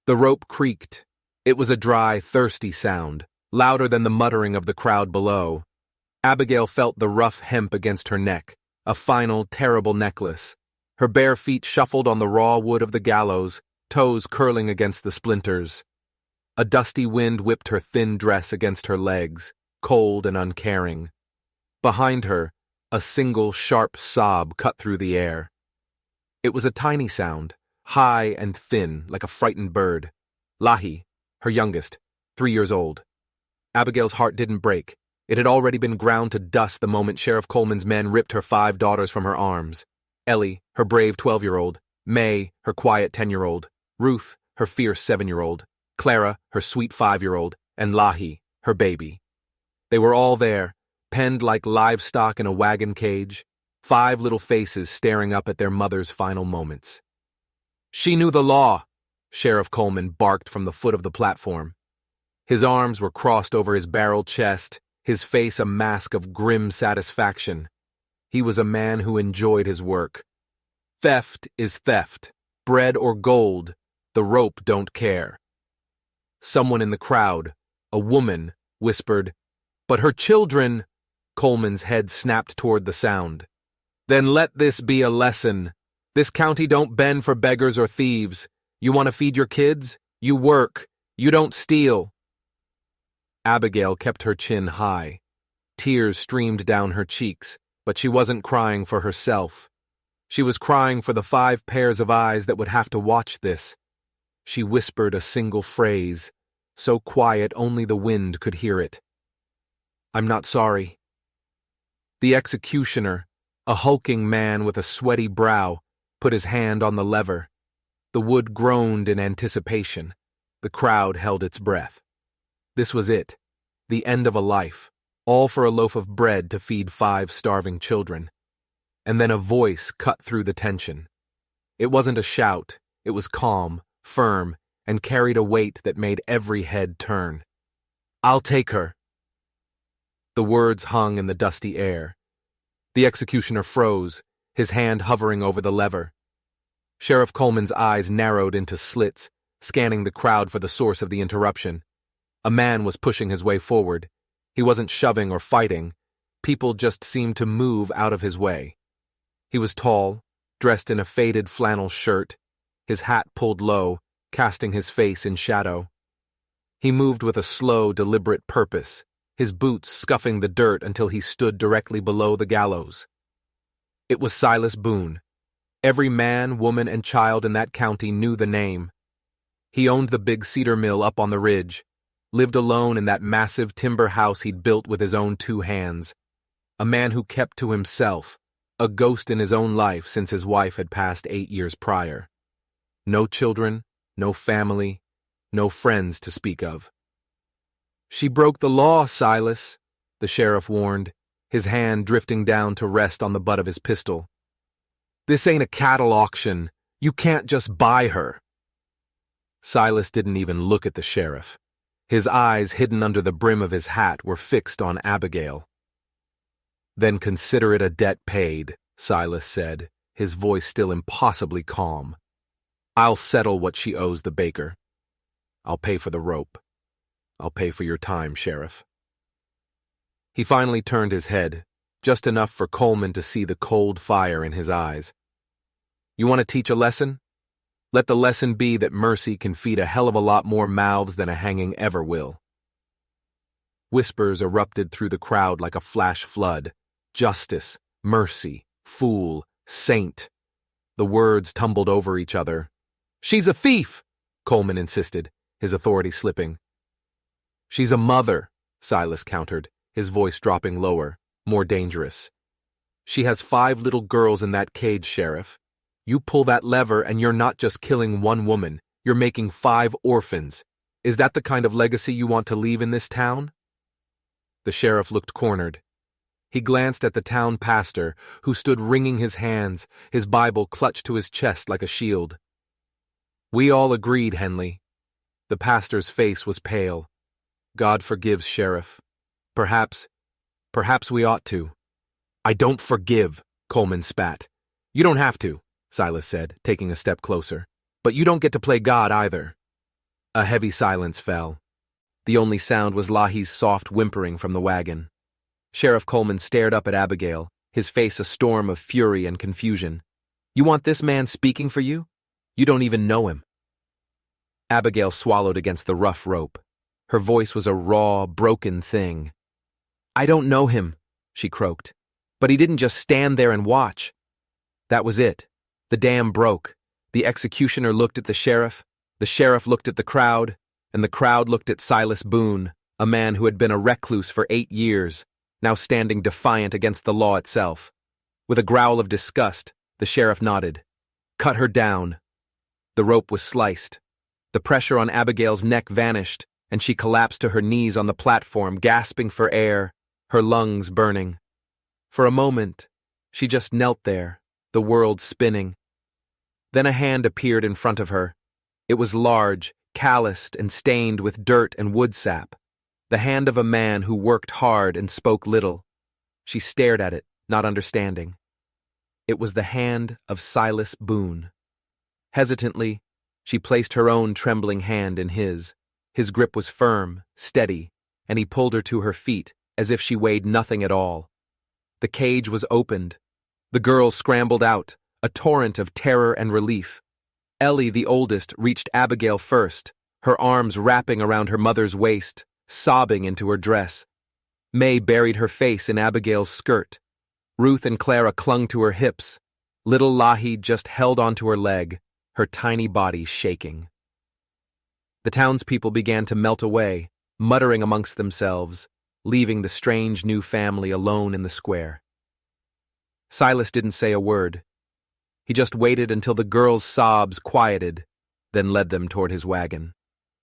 The rope creaked. It was a dry, thirsty sound, louder than the muttering of the crowd below. Abigail felt the rough hemp against her neck, a final, terrible necklace. Her bare feet shuffled on the raw wood of the gallows, toes curling against the splinters. A dusty wind whipped her thin dress against her legs, cold and uncaring. Behind her, a single sharp sob cut through the air. It was a tiny sound, high and thin, like a frightened bird. Lahi, her youngest, 3 years old. Abigail's heart didn't break. It had already been ground to dust the moment Sheriff Coleman's men ripped her 5 daughters from her arms. Ellie, her brave 12-year-old, May, her quiet 10-year-old, Ruth, her fierce 7-year-old, Clara, her sweet 5-year-old, and Lahi, her baby. They were all there, penned like livestock in a wagon cage, 5 little faces staring up at their mother's final moments. "She knew the law," Sheriff Coleman barked from the foot of the platform. His arms were crossed over his barreled chest, his face a mask of grim satisfaction. He was a man who enjoyed his work. Theft is theft, bread or gold, the rope don't care. Someone in the crowd, a woman, whispered, "But her children—" Coleman's head snapped toward the sound. "Then let this be a lesson. This county don't bend for beggars or thieves. You want to feed your kids? You work. You don't steal." Abigail kept her chin high. Tears streamed down her cheeks, but she wasn't crying for herself. She was crying for the 5 pairs of eyes that would have to watch this. She whispered a single phrase, so quiet only the wind could hear it. "I'm not sorry." The executioner, a hulking man with a sweaty brow, put his hand on the lever. The wood groaned in anticipation. The crowd held its breath. This was it, the end of a life, all for a loaf of bread to feed 5 starving children. And then a voice cut through the tension. It wasn't a shout, it was calm, firm, and carried a weight that made every head turn. "I'll take her." The words hung in the dusty air. The executioner froze, his hand hovering over the lever. Sheriff Coleman's eyes narrowed into slits, scanning the crowd for the source of the interruption. A man was pushing his way forward. He wasn't shoving or fighting. People just seemed to move out of his way. He was tall, dressed in a faded flannel shirt, his hat pulled low, casting his face in shadow. He moved with a slow, deliberate purpose, his boots scuffing the dirt until he stood directly below the gallows. It was Silas Boone. Every man, woman, and child in that county knew the name. He owned the big cedar mill up on the ridge, lived alone in that massive timber house he'd built with his own 2 hands. A man who kept to himself, a ghost in his own life since his wife had passed 8 years prior. No children, no family, no friends to speak of. "She broke the law, Silas," the sheriff warned, his hand drifting down to rest on the butt of his pistol. "This ain't a cattle auction. You can't just buy her." Silas didn't even look at the sheriff. His eyes, hidden under the brim of his hat, were fixed on Abigail. "Then consider it a debt paid," Silas said, his voice still impossibly calm. "I'll settle what she owes the baker. I'll pay for the rope. I'll pay for your time, Sheriff." He finally turned his head, just enough for Coleman to see the cold fire in his eyes. "You want to teach a lesson? Let the lesson be that mercy can feed a hell of a lot more mouths than a hanging ever will." Whispers erupted through the crowd like a flash flood. Justice, mercy, fool, saint. The words tumbled over each other. "She's a thief," Coleman insisted, his authority slipping. "She's a mother," Silas countered, his voice dropping lower, more dangerous. "She has 5 little girls in that cage, Sheriff. You pull that lever and you're not just killing 1 woman, you're making 5 orphans. Is that the kind of legacy you want to leave in this town?" The sheriff looked cornered. He glanced at the town pastor, who stood wringing his hands, his Bible clutched to his chest like a shield. "We all agreed, Henley." The pastor's face was pale. "God forgives, Sheriff. Perhaps we ought to." "I don't forgive," Coleman spat. "You don't have to," Silas said, taking a step closer. "But you don't get to play God either." A heavy silence fell. The only sound was Lahi's soft whimpering from the wagon. Sheriff Coleman stared up at Abigail, his face a storm of fury and confusion. "You want this man speaking for you? You don't even know him." Abigail swallowed against the rough rope. Her voice was a raw, broken thing. "I don't know him," she croaked. "But he didn't just stand there and watch." That was it. The dam broke. The executioner looked at the sheriff looked at the crowd, and the crowd looked at Silas Boone, a man who had been a recluse for 8 years, now standing defiant against the law itself. With a growl of disgust, the sheriff nodded. "Cut her down." The rope was sliced. The pressure on Abigail's neck vanished, and she collapsed to her knees on the platform, gasping for air, her lungs burning. For a moment, she just knelt there, the world spinning. Then a hand appeared in front of her. It was large, calloused, and stained with dirt and wood sap. The hand of a man who worked hard and spoke little. She stared at it, not understanding. It was the hand of Silas Boone. Hesitantly, she placed her own trembling hand in his. His grip was firm, steady, and he pulled her to her feet, as if she weighed nothing at all. The cage was opened. The girls scrambled out, a torrent of terror and relief. Ellie, the oldest, reached Abigail first, her arms wrapping around her mother's waist, sobbing into her dress. May buried her face in Abigail's skirt. Ruth and Clara clung to her hips. Little Lahi just held onto her leg, her tiny body shaking. The townspeople began to melt away, muttering amongst themselves, leaving the strange new family alone in the square. Silas didn't say a word. He just waited until the girls' sobs quieted, then led them toward his wagon.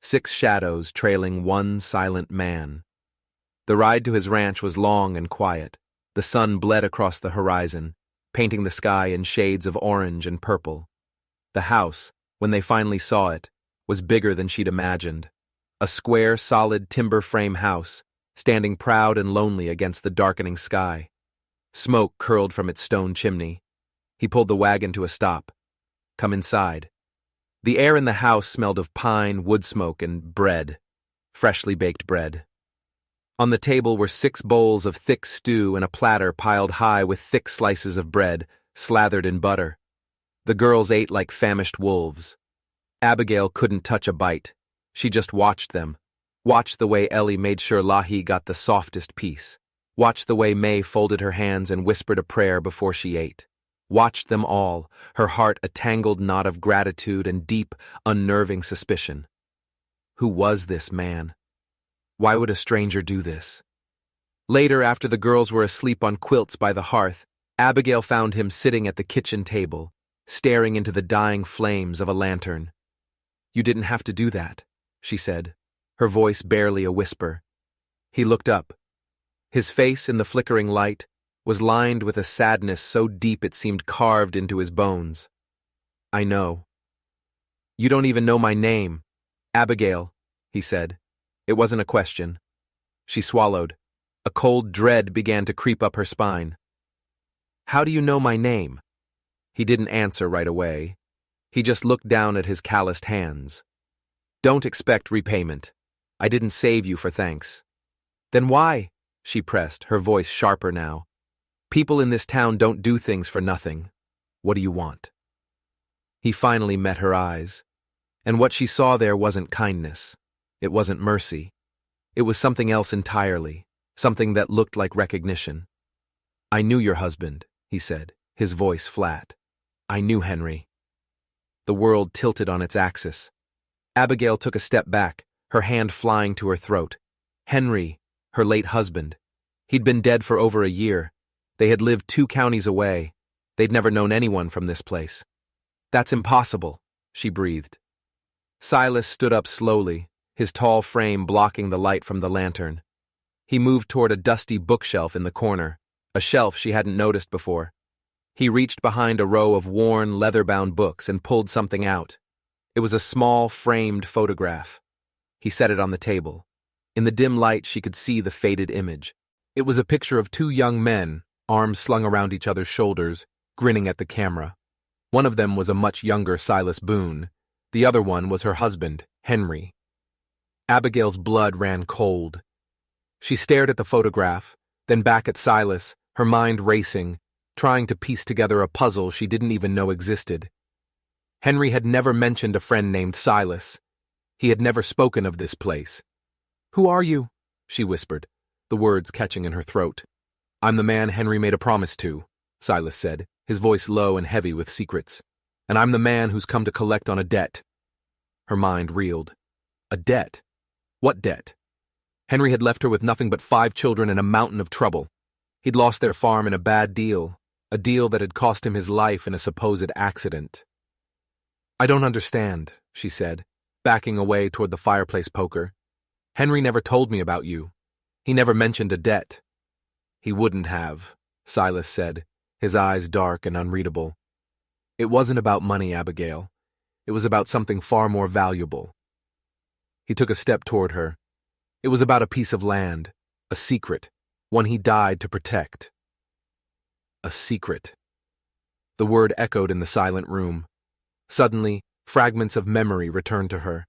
6 shadows trailing one silent man. The ride to his ranch was long and quiet. The sun bled across the horizon, painting the sky in shades of orange and purple. The house, when they finally saw it, was bigger than she'd imagined. A square, solid timber frame house, standing proud and lonely against the darkening sky. Smoke curled from its stone chimney. He pulled the wagon to a stop. "Come inside." The air in the house smelled of pine, wood smoke, and bread. Freshly baked bread. On the table were 6 bowls of thick stew and a platter piled high with thick slices of bread, slathered in butter. The girls ate like famished wolves. Abigail couldn't touch a bite. She just watched them. Watched the way Ellie made sure Lahi got the softest piece. Watched the way May folded her hands and whispered a prayer before she ate. Watched them all, her heart a tangled knot of gratitude and deep, unnerving suspicion. Who was this man? Why would a stranger do this? Later, after the girls were asleep on quilts by the hearth, Abigail found him sitting at the kitchen table, staring into the dying flames of a lantern. "You didn't have to do that," she said, her voice barely a whisper. He looked up. His face, in the flickering light, was lined with a sadness so deep it seemed carved into his bones. "I know." "You don't even know my name." "Abigail," he said. It wasn't a question. She swallowed. A cold dread began to creep up her spine. "How do you know my name?" He didn't answer right away. He just looked down at his calloused hands. "Don't expect repayment. I didn't save you for thanks." "Then why?" she pressed, her voice sharper now. "People in this town don't do things for nothing. What do you want?" He finally met her eyes. And what she saw there wasn't kindness. It wasn't mercy. It was something else entirely, something that looked like recognition. "I knew your husband," he said, his voice flat. "I knew Henry." The world tilted on its axis. Abigail took a step back, her hand flying to her throat. Henry, her late husband. He'd been dead for over a year. They had lived 2 counties away. They'd never known anyone from this place. "That's impossible," she breathed. Silas stood up slowly, his tall frame blocking the light from the lantern. He moved toward a dusty bookshelf in the corner, a shelf she hadn't noticed before. He reached behind a row of worn, leather-bound books and pulled something out. It was a small, framed photograph. He set it on the table. In the dim light, she could see the faded image. It was a picture of 2 young men, arms slung around each other's shoulders, grinning at the camera. One of them was a much younger Silas Boone. The other one was her husband, Henry. Abigail's blood ran cold. She stared at the photograph, then back at Silas, her mind racing, trying to piece together a puzzle she didn't even know existed. Henry had never mentioned a friend named Silas. He had never spoken of this place. "Who are you?" she whispered, the words catching in her throat. "I'm the man Henry made a promise to," Silas said, his voice low and heavy with secrets. "And I'm the man who's come to collect on a debt." Her mind reeled. A debt? What debt? Henry had left her with nothing but 5 children and a mountain of trouble. He'd lost their farm in a bad deal, a deal that had cost him his life in a supposed accident. "I don't understand," she said, backing away toward the fireplace poker. "Henry never told me about you. He never mentioned a debt." "He wouldn't have," Silas said, his eyes dark and unreadable. "It wasn't about money, Abigail. It was about something far more valuable." He took a step toward her. It was about a piece of land, a secret, one he died to protect. A secret. The word echoed in the silent room. Suddenly, fragments of memory returned to her.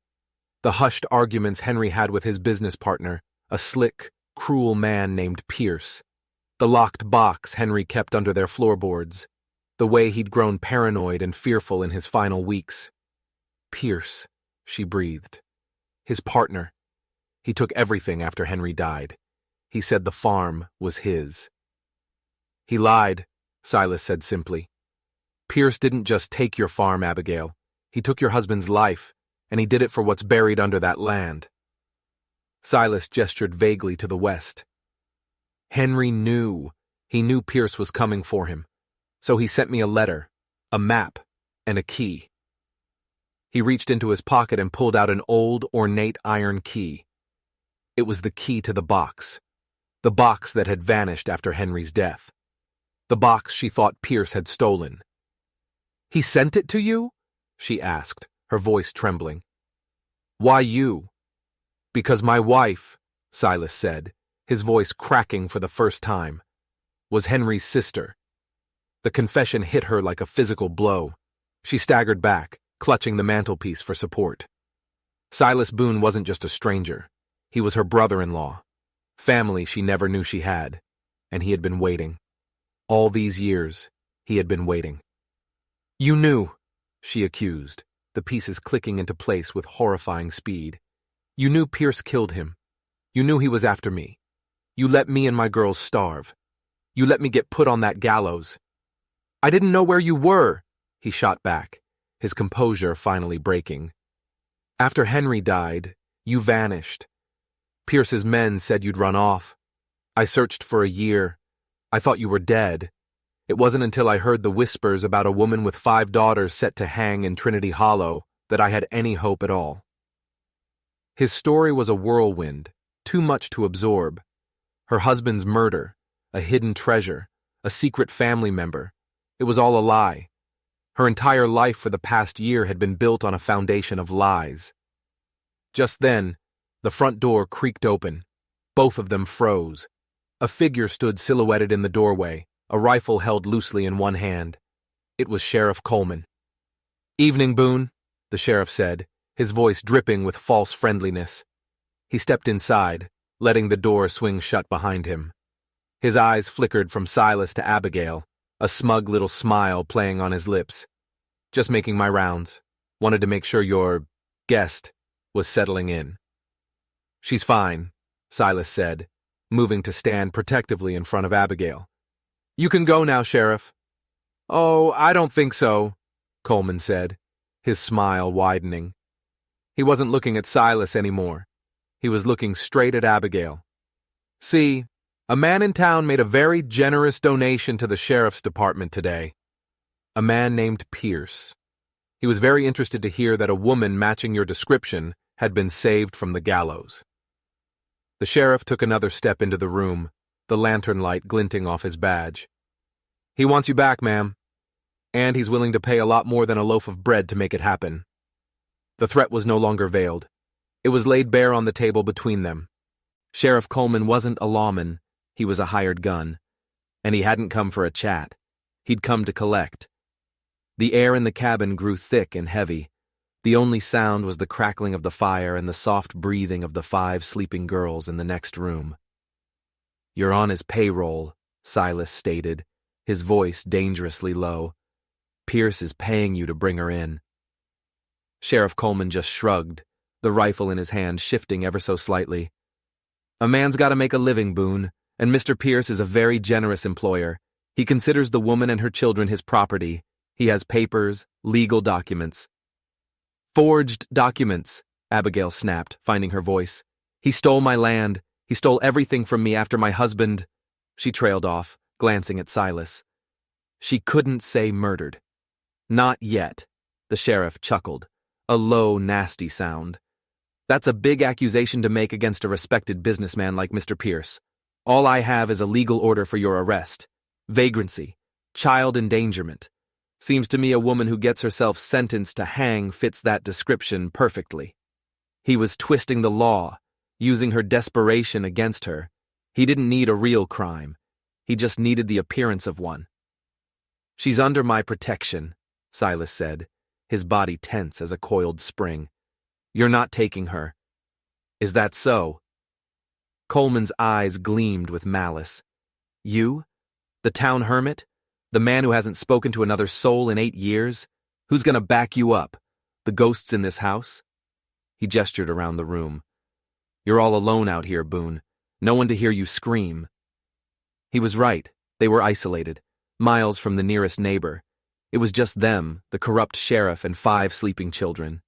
The hushed arguments Henry had with his business partner, a slick, cruel man named Pierce. The locked box Henry kept under their floorboards. The way he'd grown paranoid and fearful in his final weeks. Pierce, she breathed. His partner. He took everything after Henry died. He said the farm was his. "He lied," Silas said simply. "Pierce didn't just take your farm, Abigail. He took your husband's life, and he did it for what's buried under that land." Silas gestured vaguely to the west. "Henry knew. He knew Pierce was coming for him. So he sent me a letter, a map, and a key." He reached into his pocket and pulled out an old, ornate iron key. It was the key to the box that had vanished after Henry's death. The box she thought Pierce had stolen. "He sent it to you?" she asked, her voice trembling. "Why you?" "Because my wife," Silas said, his voice cracking for the first time, "was Henry's sister." The confession hit her like a physical blow. She staggered back, clutching the mantelpiece for support. Silas Boone wasn't just a stranger. He was her brother-in-law. Family she never knew she had. And he had been waiting. All these years, he had been waiting. "You knew," she accused, the pieces clicking into place with horrifying speed. "You knew Pierce killed him. You knew he was after me. You let me and my girls starve. You let me get put on that gallows." "I didn't know where you were," he shot back, his composure finally breaking. "After Henry died, you vanished. Pierce's men said you'd run off. I searched for a year. I thought you were dead. It wasn't until I heard the whispers about a woman with 5 daughters set to hang in Trinity Hollow that I had any hope at all." His story was a whirlwind, too much to absorb. Her husband's murder, a hidden treasure, a secret family member. It was all a lie. Her entire life for the past year had been built on a foundation of lies. Just then, the front door creaked open. Both of them froze. A figure stood silhouetted in the doorway, a rifle held loosely in one hand. It was Sheriff Coleman. "Evening, Boone," the sheriff said, his voice dripping with false friendliness. He stepped inside, letting the door swing shut behind him. His eyes flickered from Silas to Abigail, a smug little smile playing on his lips. "Just making my rounds. Wanted to make sure your guest was settling in." "She's fine," Silas said, moving to stand protectively in front of Abigail. "You can go now, Sheriff." "Oh, I don't think so," Coleman said, his smile widening. He wasn't looking at Silas anymore. He was looking straight at Abigail. "See, a man in town made a very generous donation to the sheriff's department today. A man named Pierce. He was very interested to hear that a woman matching your description had been saved from the gallows." The sheriff took another step into the room, the lantern light glinting off his badge. "He wants you back, ma'am. And he's willing to pay a lot more than a loaf of bread to make it happen." The threat was no longer veiled. It was laid bare on the table between them. Sheriff Coleman wasn't a lawman, he was a hired gun. And he hadn't come for a chat. He'd come to collect. The air in the cabin grew thick and heavy. The only sound was the crackling of the fire and the soft breathing of the 5 sleeping girls in the next room. "You're on his payroll," Silas stated, his voice dangerously low. "Pierce is paying you to bring her in." Sheriff Coleman just shrugged, the rifle in his hand shifting ever so slightly. "A man's got to make a living, Boone, and Mr. Pierce is a very generous employer. He considers the woman and her children his property. He has papers, legal documents." "Forged documents," Abigail snapped, finding her voice. "He stole my land. He stole everything from me after my husband—" She trailed off, glancing at Silas. She couldn't say murdered. "Not yet," the sheriff chuckled, a low, nasty sound. "That's a big accusation to make against a respected businessman like Mr. Pierce. All I have is a legal order for your arrest. Vagrancy. Child endangerment. Seems to me a woman who gets herself sentenced to hang fits that description perfectly. He was twisting the law, using her desperation against her. He didn't need a real crime. He just needed the appearance of one." "She's under my protection," Silas said, his body tense as a coiled spring. "You're not taking her." "Is that so?" Coleman's eyes gleamed with malice. "You? The town hermit? The man who hasn't spoken to another soul in 8 years? Who's gonna back you up? The ghosts in this house?" He gestured around the room. "You're all alone out here, Boone. No one to hear you scream." He was right. They were isolated, miles from the nearest neighbor. It was just them, the corrupt sheriff, and 5 sleeping children.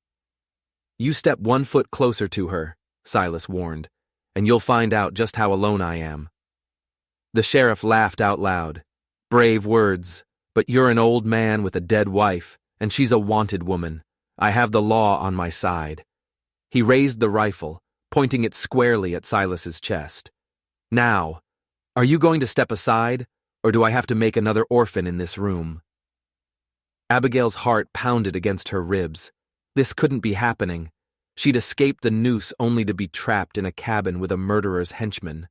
"You step 1 foot closer to her," Silas warned, "and you'll find out just how alone I am." The sheriff laughed out loud. "Brave words, but you're an old man with a dead wife, and she's a wanted woman. I have the law on my side." He raised the rifle, pointing it squarely at Silas's chest. "Now, are you going to step aside, or do I have to make another orphan in this room?" Abigail's heart pounded against her ribs. This couldn't be happening. She'd escaped the noose only to be trapped in a cabin with a murderer's henchman.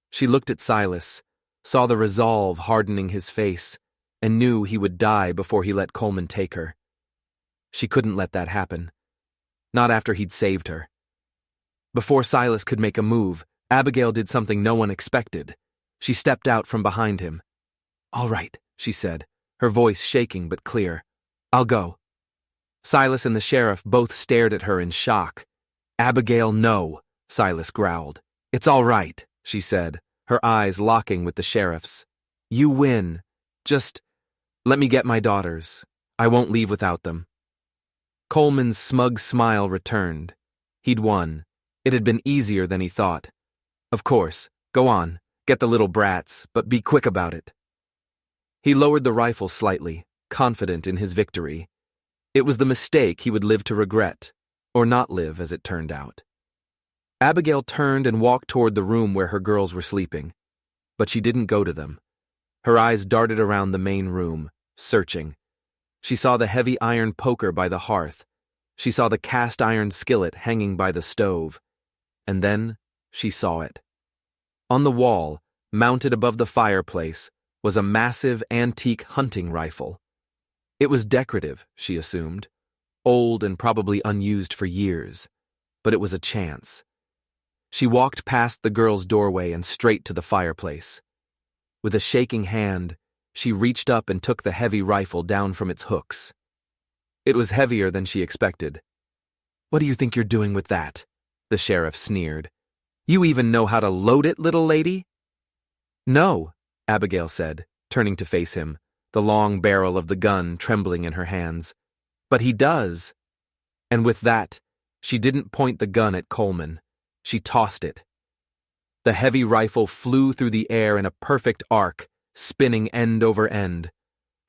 She looked at Silas, saw the resolve hardening his face, and knew he would die before he let Coleman take her. She couldn't let that happen. Not after he'd saved her. Before Silas could make a move, Abigail did something no one expected. She stepped out from behind him. "All right," she said, her voice shaking but clear. "I'll go." Silas and the sheriff both stared at her in shock. "Abigail, no," Silas growled. "It's all right," she said, her eyes locking with the sheriff's. "You win. Just let me get my daughters. I won't leave without them." Coleman's smug smile returned. He'd won. It had been easier than he thought. "Of course, go on, get the little brats, but be quick about it." He lowered the rifle slightly, confident in his victory. It was the mistake he would live to regret, or not live as it turned out. Abigail turned and walked toward the room where her girls were sleeping, but she didn't go to them. Her eyes darted around the main room, searching. She saw the heavy iron poker by the hearth. She saw the cast iron skillet hanging by the stove. And then she saw it. On the wall, mounted above the fireplace, was a massive antique hunting rifle. It was decorative, she assumed, old and probably unused for years, but it was a chance. She walked past the girl's doorway and straight to the fireplace. With a shaking hand, she reached up and took the heavy rifle down from its hooks. It was heavier than she expected. "What do you think you're doing with that?" the sheriff sneered. "You even know how to load it, little lady?" "No," Abigail said, turning to face him, the long barrel of the gun trembling in her hands. "But he does." And with that, she didn't point the gun at Coleman. She tossed it. The heavy rifle flew through the air in a perfect arc, spinning end over end.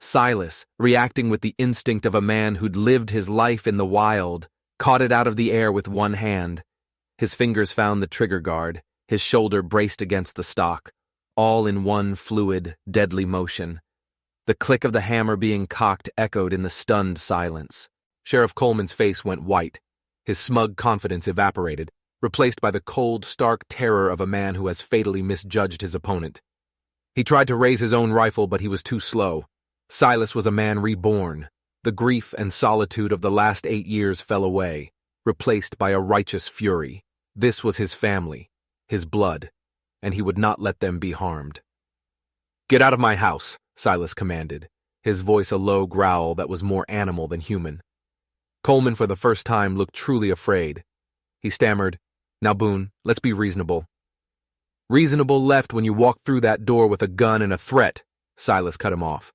Silas, reacting with the instinct of a man who'd lived his life in the wild, caught it out of the air with one hand. His fingers found the trigger guard, his shoulder braced against the stock, all in one fluid, deadly motion. The click of the hammer being cocked echoed in the stunned silence. Sheriff Coleman's face went white. His smug confidence evaporated, replaced by the cold, stark terror of a man who has fatally misjudged his opponent. He tried to raise his own rifle, but he was too slow. Silas was a man reborn. The grief and solitude of the last 8 years fell away, replaced by a righteous fury. This was his family, his blood, and he would not let them be harmed. "Get out of my house," Silas commanded, his voice a low growl that was more animal than human. Coleman for the first time looked truly afraid. He stammered, "Now, Boone, let's be reasonable." "Reasonable left when you walked through that door with a gun and a threat," Silas cut him off.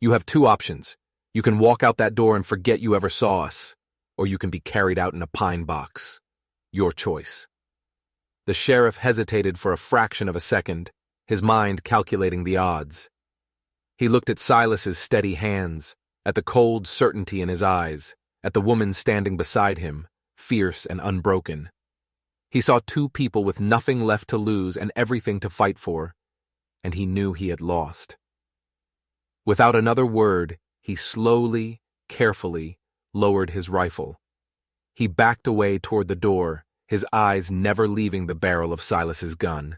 "You have 2 options. You can walk out that door and forget you ever saw us, or you can be carried out in a pine box. Your choice." The sheriff hesitated for a fraction of a second, his mind calculating the odds. He looked at Silas's steady hands, at the cold certainty in his eyes, at the woman standing beside him, fierce and unbroken. He saw 2 people with nothing left to lose and everything to fight for, and he knew he had lost. Without another word, he slowly, carefully lowered his rifle. He backed away toward the door, his eyes never leaving the barrel of Silas's gun.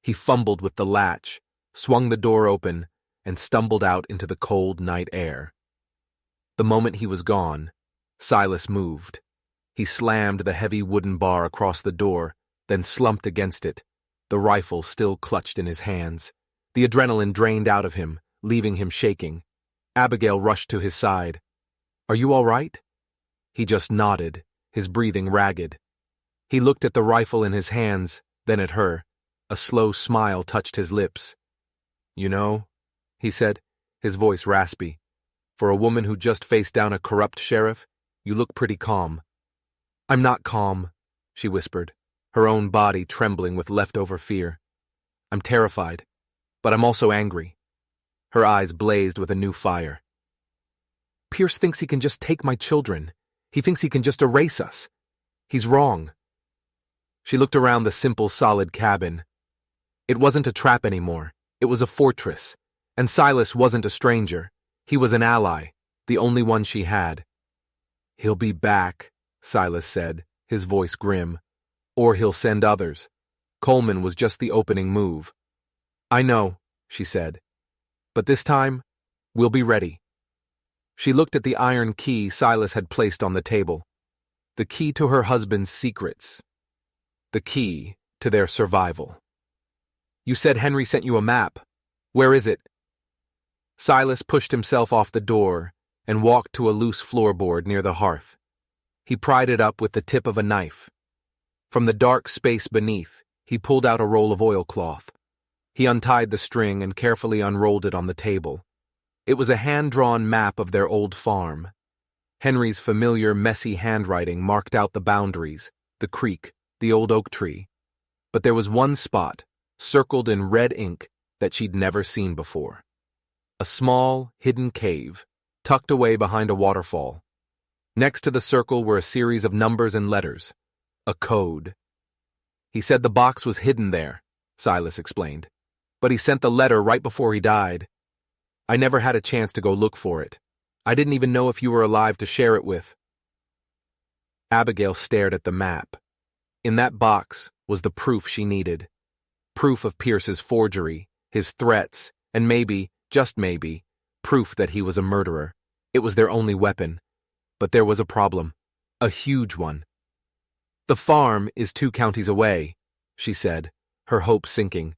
He fumbled with the latch, swung the door open, and stumbled out into the cold night air. The moment he was gone, Silas moved. He slammed the heavy wooden bar across the door, then slumped against it, the rifle still clutched in his hands. The adrenaline drained out of him, leaving him shaking. Abigail rushed to his side. "Are you all right?" He just nodded, his breathing ragged. He looked at the rifle in his hands, then at her. A slow smile touched his lips. "You know," he said, his voice raspy, "for a woman who just faced down a corrupt sheriff, you look pretty calm." "I'm not calm," she whispered, her own body trembling with leftover fear. "I'm terrified, but I'm also angry." Her eyes blazed with a new fire. "Pierce thinks he can just take my children. He thinks he can just erase us. He's wrong." She looked around the simple, solid cabin. It wasn't a trap anymore. It was a fortress. And Silas wasn't a stranger. He was an ally, the only one she had. "He'll be back," Silas said, his voice grim. "Or he'll send others. Coleman was just the opening move." "I know," she said. "But this time, we'll be ready." She looked at the iron key Silas had placed on the table. The key to her husband's secrets. The key to their survival. "You said Henry sent you a map. Where is it?" Silas pushed himself off the door and walked to a loose floorboard near the hearth. He pried it up with the tip of a knife. From the dark space beneath, he pulled out a roll of oilcloth. He untied the string and carefully unrolled it on the table. It was a hand-drawn map of their old farm. Henry's familiar, messy handwriting marked out the boundaries, the creek, the old oak tree. But there was one spot, circled in red ink, that she'd never seen before. A small, hidden cave, tucked away behind a waterfall. Next to the circle were a series of numbers and letters. A code. "He said the box was hidden there," Silas explained. "But he sent the letter right before he died. I never had a chance to go look for it. I didn't even know if you were alive to share it with." Abigail stared at the map. In that box was the proof she needed. Proof of Pierce's forgery, his threats, and maybe, just maybe, proof that he was a murderer. It was their only weapon. But there was a problem. A huge one. "The farm is 2 counties away," she said, her hope sinking.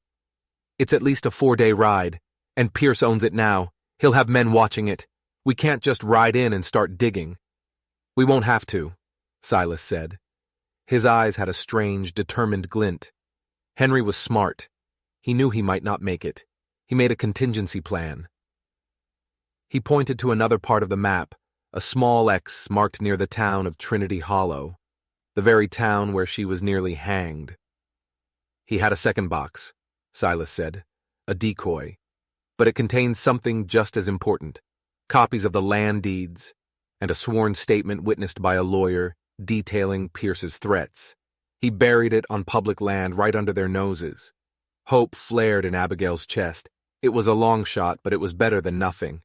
"It's at least a 4-day ride, and Pierce owns it now. He'll have men watching it. We can't just ride in and start digging." "We won't have to," Silas said. His eyes had a strange, determined glint. Henry was smart. He knew he might not make it. He made a contingency plan. He pointed to another part of the map, a small X marked near the town of Trinity Hollow, the very town where she was nearly hanged. "He had a second box," Silas said, "a decoy. But it contained something just as important, copies of the land deeds, and a sworn statement witnessed by a lawyer detailing Pierce's threats. He buried it on public land right under their noses." Hope flared in Abigail's chest. It was a long shot, but it was better than nothing.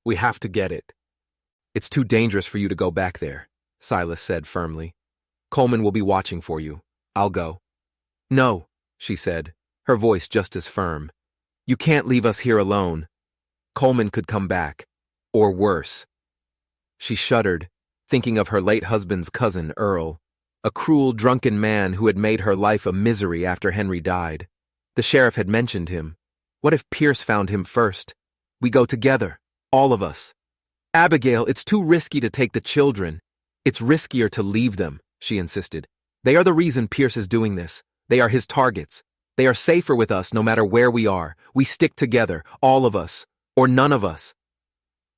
"We have to get it." "It's too dangerous for you to go back there," Silas said firmly. "Coleman will be watching for you. I'll go." "No," she said, her voice just as firm. "You can't leave us here alone. Coleman could come back. Or worse." She shuddered, thinking of her late husband's cousin, Earl, a cruel, drunken man who had made her life a misery after Henry died. The sheriff had mentioned him. What if Pierce found him first? We go together, all of us. Abigail, it's too risky to take the children. It's riskier to leave them, she insisted. They are the reason Pierce is doing this. They are his targets. They are safer with us no matter where we are. We stick together, all of us, or none of us.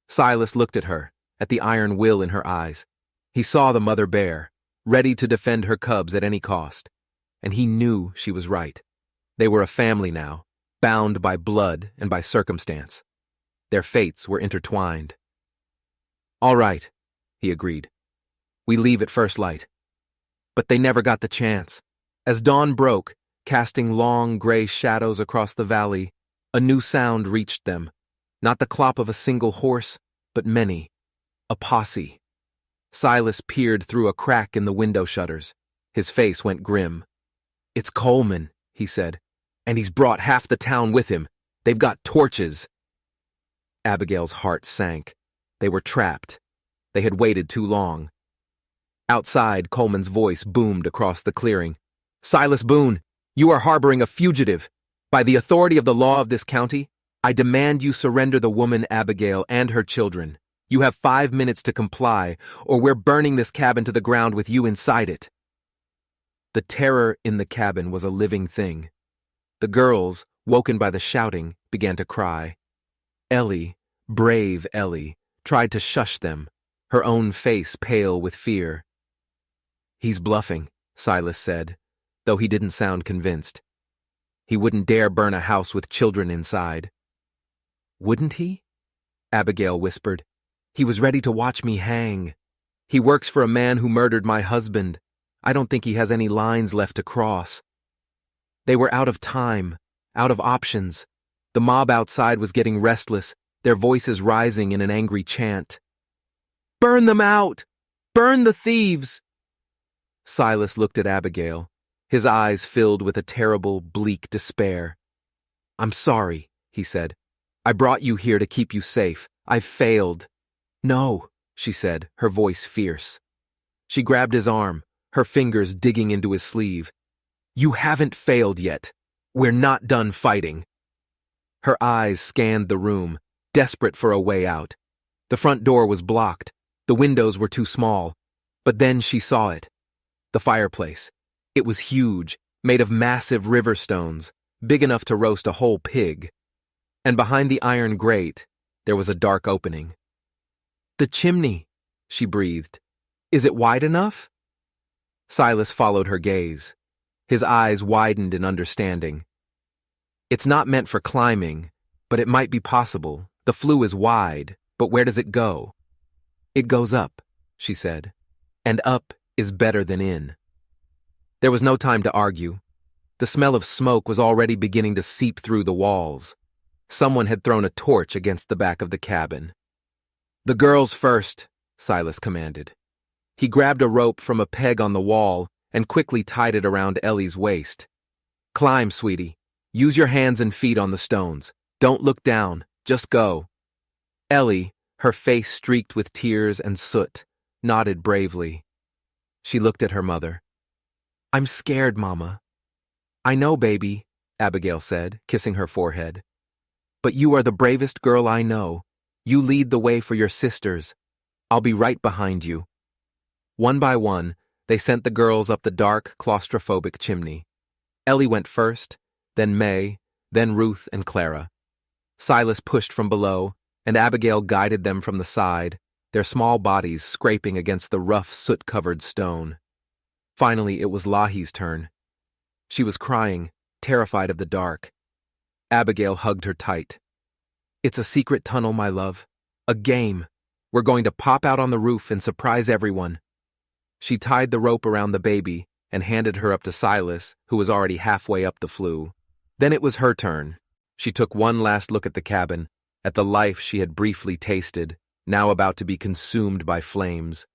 Silas looked at her, at the iron will in her eyes. He saw the mother bear, ready to defend her cubs at any cost. And he knew she was right. They were a family now, bound by blood and by circumstance. Their fates were intertwined. All right, he agreed. We leave at first light. But they never got the chance. As dawn broke, casting long gray shadows across the valley, a new sound reached them. Not the clop of a single horse, but many. A posse. Silas peered through a crack in the window shutters. His face went grim. It's Coleman, he said, and he's brought half the town with him. They've got torches. Abigail's heart sank. They were trapped. They had waited too long. Outside, Coleman's voice boomed across the clearing. Silas Boone, you are harboring a fugitive. By the authority of the law of this county, I demand you surrender the woman Abigail and her children. You have 5 minutes to comply, or we're burning this cabin to the ground with you inside it. The terror in the cabin was a living thing. The girls, woken by the shouting, began to cry. Ellie, brave Ellie, tried to shush them, her own face pale with fear. He's bluffing, Silas said, though he didn't sound convinced. He wouldn't dare burn a house with children inside. Wouldn't he? Abigail whispered. He was ready to watch me hang. He works for a man who murdered my husband. I don't think he has any lines left to cross. They were out of time, out of options. The mob outside was getting restless, their voices rising in an angry chant. Burn them out! Burn the thieves! Silas looked at Abigail, his eyes filled with a terrible, bleak despair. I'm sorry, he said. I brought you here to keep you safe. I've failed. No, she said, her voice fierce. She grabbed his arm, her fingers digging into his sleeve. You haven't failed yet. We're not done fighting. Her eyes scanned the room, desperate for a way out. The front door was blocked. The windows were too small. But then she saw it. The fireplace. It was huge, made of massive river stones, big enough to roast a whole pig. And behind the iron grate, there was a dark opening. The chimney, she breathed. Is it wide enough? Silas followed her gaze. His eyes widened in understanding. It's not meant for climbing, but it might be possible. The flue is wide, but where does it go? It goes up, she said. And up is better than in. There was no time to argue. The smell of smoke was already beginning to seep through the walls. Someone had thrown a torch against the back of the cabin. The girls first, Silas commanded. He grabbed a rope from a peg on the wall and quickly tied it around Ellie's waist. Climb, sweetie. Use your hands and feet on the stones. Don't look down. Just go. Ellie, her face streaked with tears and soot, nodded bravely. She looked at her mother. I'm scared, Mama. I know, baby, Abigail said, kissing her forehead. But you are the bravest girl I know. You lead the way for your sisters. I'll be right behind you. One by one, they sent the girls up the dark, claustrophobic chimney. Ellie went first, then May, then Ruth and Clara. Silas pushed from below, and Abigail guided them from the side, their small bodies scraping against the rough, soot-covered stone. Finally, it was Lahi's turn. She was crying, terrified of the dark. Abigail hugged her tight. It's a secret tunnel, my love. A game. We're going to pop out on the roof and surprise everyone. She tied the rope around the baby and handed her up to Silas, who was already halfway up the flue. Then it was her turn. She took one last look at the cabin, at the life she had briefly tasted, now about to be consumed by flames.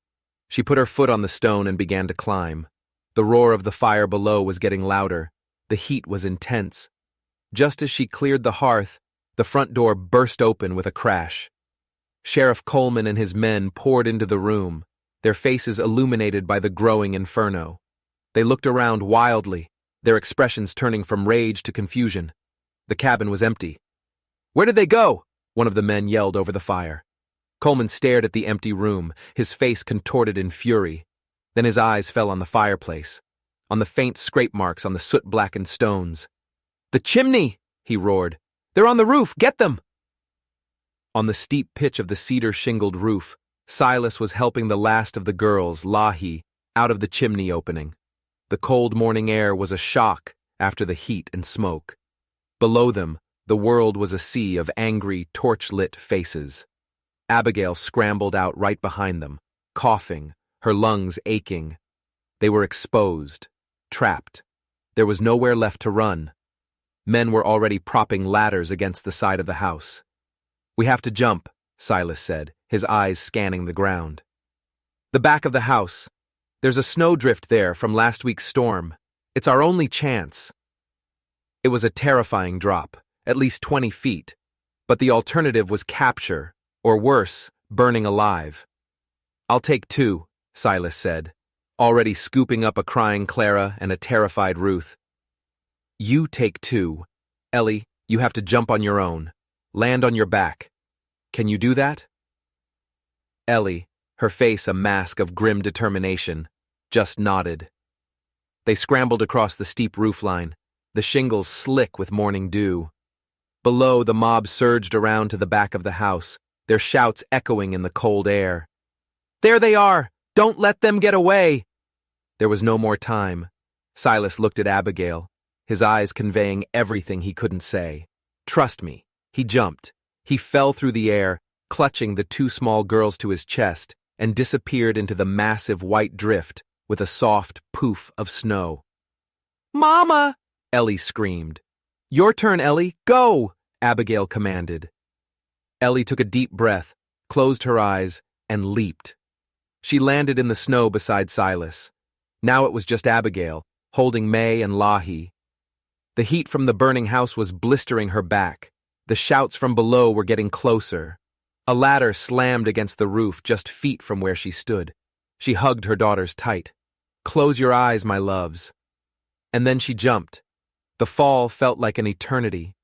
She put her foot on the stone and began to climb. The roar of the fire below was getting louder. The heat was intense. Just as she cleared the hearth, the front door burst open with a crash. Sheriff Coleman and his men poured into the room, their faces illuminated by the growing inferno. They looked around wildly, their expressions turning from rage to confusion. The cabin was empty. "Where did they go?" one of the men yelled over the fire. Coleman stared at the empty room, his face contorted in fury. Then his eyes fell on the fireplace, on the faint scrape marks on the soot-blackened stones. "The chimney!" he roared. "They're on the roof! Get them!" On the steep pitch of the cedar-shingled roof, Silas was helping the last of the girls, Lahi, out of the chimney opening. The cold morning air was a shock after the heat and smoke. Below them, the world was a sea of angry, torch-lit faces. Abigail scrambled out right behind them, coughing, her lungs aching. They were exposed, trapped. There was nowhere left to run. Men were already propping ladders against the side of the house. "We have to jump," Silas said, his eyes scanning the ground. "The back of the house. There's a snowdrift there from last week's storm. It's our only chance." It was a terrifying drop, at least 20 feet, but the alternative was capture, or worse, burning alive. "I'll take 2, Silas said, already scooping up a crying Clara and a terrified Ruth. "You take 2. Ellie, you have to jump on your own. Land on your back. Can you do that?" Ellie, her face a mask of grim determination, just nodded. They scrambled across the steep roofline, the shingles slick with morning dew. Below, the mob surged around to the back of the house, their shouts echoing in the cold air. "There they are! Don't let them get away!" There was no more time. Silas looked at Abigail, his eyes conveying everything he couldn't say. "Trust me." He jumped. He fell through the air, clutching the 2 small girls to his chest, and disappeared into the massive white drift with a soft poof of snow. "Mama!" Ellie screamed. "Your turn, Ellie. Go!" Abigail commanded. Ellie took a deep breath, closed her eyes, and leaped. She landed in the snow beside Silas. Now it was just Abigail, holding May and Lahi. The heat from the burning house was blistering her back. The shouts from below were getting closer. A ladder slammed against the roof just feet from where she stood. She hugged her daughters tight. "Close your eyes, my loves." And then she jumped. The fall felt like an eternity.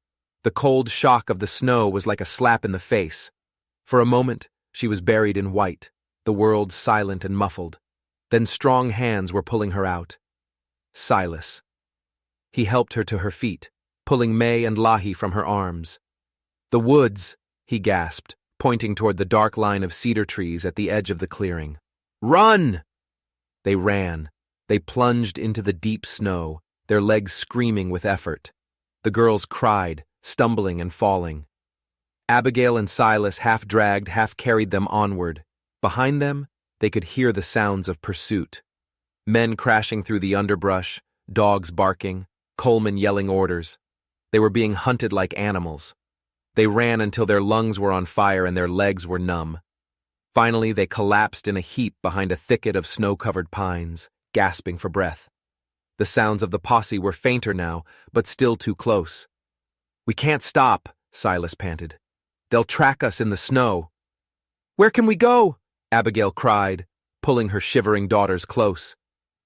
The cold shock of the snow was like a slap in the face. For a moment, she was buried in white, the world silent and muffled. Then strong hands were pulling her out. Silas. He helped her to her feet, pulling May and Lahi from her arms. "The woods," he gasped, pointing toward the dark line of cedar trees at the edge of the clearing. "Run!" They ran. They plunged into the deep snow, their legs screaming with effort. The girls cried, stumbling and falling. Abigail and Silas half-dragged, half-carried them onward. Behind them, they could hear the sounds of pursuit. Men crashing through the underbrush, dogs barking, Coleman yelling orders. They were being hunted like animals. They ran until their lungs were on fire and their legs were numb. Finally, they collapsed in a heap behind a thicket of snow-covered pines, gasping for breath. The sounds of the posse were fainter now, but still too close. "We can't stop," Silas panted. "They'll track us in the snow." "Where can we go?" Abigail cried, pulling her shivering daughters close.